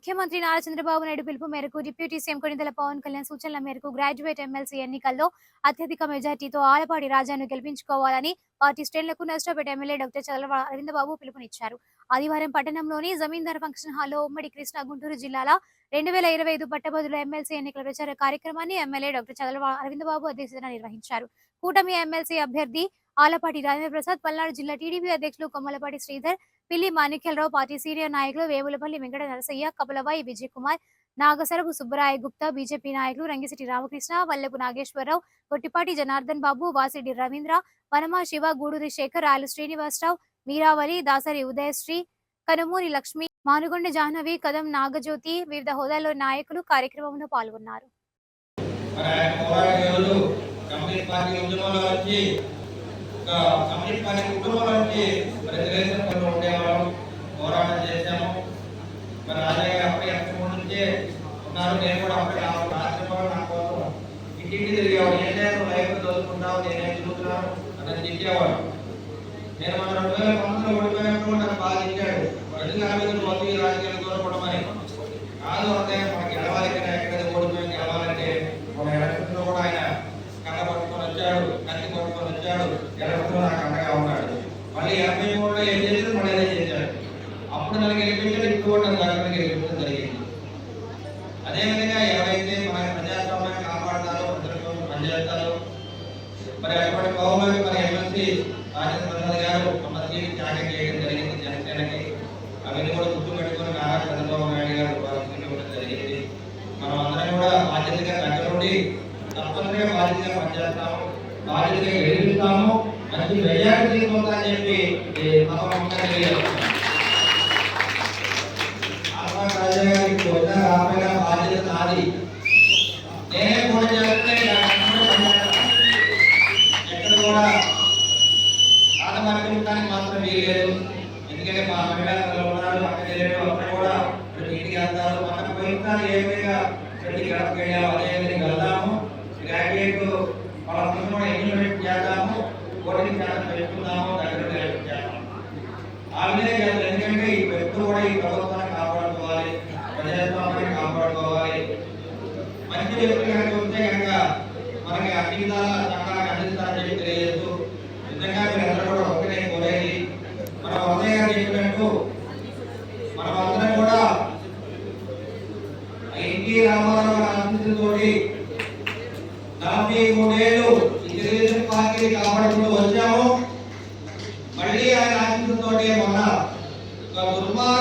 ముఖ్యమంత్రి నారా చంద్రబాబు నాయుడు పిలుపు మేరకు డిప్యూటీ సీఎం కొణిదెల పవన్ కళ్యాణ్ సూచనల మేరకు గ్రాడ్యుయేట్ ఎమ్మెల్సీ ఎన్నికల్లో అత్యధిక మెజార్టీతో ఆలపాటి రాజాను గెలిపించుకోవాలని పార్టీ శ్రేణులకు నష్టపేట ఎమ్మెల్యే డాక్టర్ చదలవాడ అరవిందబాబు పిలుపునిచ్చారు. ఆదివారం పట్టణంలోని జమీందార్ ఫంక్షన్ హాల్లో ఉమ్మడి కృష్ణా గుంటూరు జిల్లాల 2025 పట్టభద్రుల ఎమ్మెల్సీ ఎన్నికల ప్రచార కార్యక్రమాన్ని ఎమ్మెల్యే డాక్టర్ చదలవాడ అరవిందబాబు అధ్యక్షతన నిర్వహించారు. కూటమి ఎమ్మెల్సీ అభ్యర్థి ఆలపాటి రాజేంద్ర ప్రసాద్, పల్నాడు జిల్లా టీడీపీ అధ్యక్షులు కొమ్మలపాటి శ్రీధర్, పిల్లి మాణిక్యాలరావు, పార్టీ సీనియర్ నాయకులు వేములపల్లి వెంకట నరసయ్య, కపలవాయి విజయ్ కుమార్, నాగసరపు సుబ్బరాయ గుప్తా, బీజేపీ నాయకులు రంగిశెట్టి రామకృష్ణ, వల్లెపు నాగేశ్వరరావు, గొట్టిపాటి జనార్దన్ బాబు, వాసిరెడ్డి రవీంద్ర, వనమా శివ, గూడూరి శేఖర్, రాయల శ్రీనివాసరావు, మీరావళి, దాసరి ఉదయశ్రీ, కనుమూరి లక్ష్మి, మానుగొండ జాహ్నవి, కదం నాగజ్యోతి వివిధ హోదాల్లో నాయకులు కార్యక్రమంలో పాల్గొన్నారు. పోరాటం చేశాము. మరి అలాగే అప్పుడే ముందు నుంచే ఉన్నారు. నేను కూడా అప్పుడే రాష్ట్రంలో నా కోసం ఇంటింటి తిరిగేవాడు. నేను లైఫ్ చదువుకుంటావు, నేనేం చదువుతున్నాను అని తిట్టేవాడు. నేను మన 2009లో ఓడిపోయినప్పుడు నాకు బాగా ఇచ్చాడు. ఎందుకు మొత్తం ఈ రాజకీయాలు దూరపడమని కాదు. అంటే మనకి గెలవాలి కదా, ఎక్కడ ఓడిపోయి గెలవాలంటే మన ఎలక్షన్లో కూడా ఆయన కళ్ళ పట్టుకొని వచ్చాడు, కత్తి పట్టుకొని వచ్చాడు. ఎలక్షన్లో నాకు అండగా ఉన్నాడు. మళ్ళీ 83లో ఏం చేశాడు, మళ్ళీ ఏదో చేశాడు. అప్పుడు నన్ను గెలిపించాడు, ఇప్పుడు కూడా నన్ను అక్కడ గెలిపించడం జరిగింది. అదేవిధంగా ఎవరైతే మన ప్రజాస్వామ్యాన్ని కాపాడతారో, ప్రజల పనిచేస్తారో, మరి అటువంటి పౌరులకు మన ఎమ్మెల్సీ రాజేంద్ర ప్రసాద్ గారు మన సీటు త్యాగం చేయడం జరిగింది జనసేనకి. అవన్నీ కూడా గుర్తుపెట్టుకుని నారా చంద్రబాబు నాయుడు గారు సీటు ఇవ్వడం జరిగింది. మనం అందరం కూడా బాధ్యతగా దగ్గర ఉండి తప్పనిసరిగా బాధ్యతగా పనిచేస్తాము, బాధ్యతగా గెలిపిస్తాము, మంచి మెజారిటీ తీసుకుంటామని చెప్పి రాజాగారికి రాబోయే బాధ్యత నాది. నేనే కూడా చేస్తే ఎక్కడ కూడా ఆటమార్గడానికి మాత్రం వీలేదు. ఎందుకంటే మా మహిళలు ఉన్నారు, అక్కడ వెళ్ళాడు, అక్కడ కూడా ఇంటికి వెళ్తారు. మనకు పోయినసారి ఏ విధంగా ప్రతి గడపకి వెళ్ళాము అదే విధంగా వెళ్దాము. గ్రాడ్యుయేట్ వాళ్ళ కూడా ఇంప్లిమెంట్ చేద్దాము, ఓటింగ్ శాతం పెట్టుకుందాము, దగ్గర చేద్దాము. ఆ విధంగా ఎందుకంటే ఈ వ్యక్తులు కూడా ఈ ప్రభుత్వాన్ని కాపాడుకోవాలి, ప్రజాస్వామ్యాన్ని కాపాడుకోవాలి. మంచి వ్యక్తులు కనుక ఉంటే కనుక మనకి అన్ని విధాలా చక్కగా అందిస్తారని చెప్పి తెలియజేస్తూ, నిజంగా మీరందరూ కూడా ఒకటే కోరేది, మన ఉదయ గారు చెప్పినట్టు మనం అందరం కూడా ఎన్టీ రామారావు ఆశీస్సుతోటి 43 ఏళ్ళు ఈ తెలుగుదేశం పార్టీని కాపాడుకుంటూ వచ్చాము. మళ్ళీ ఆయన ఆశీస్సుతోటి మొన్న దుర్మార్గ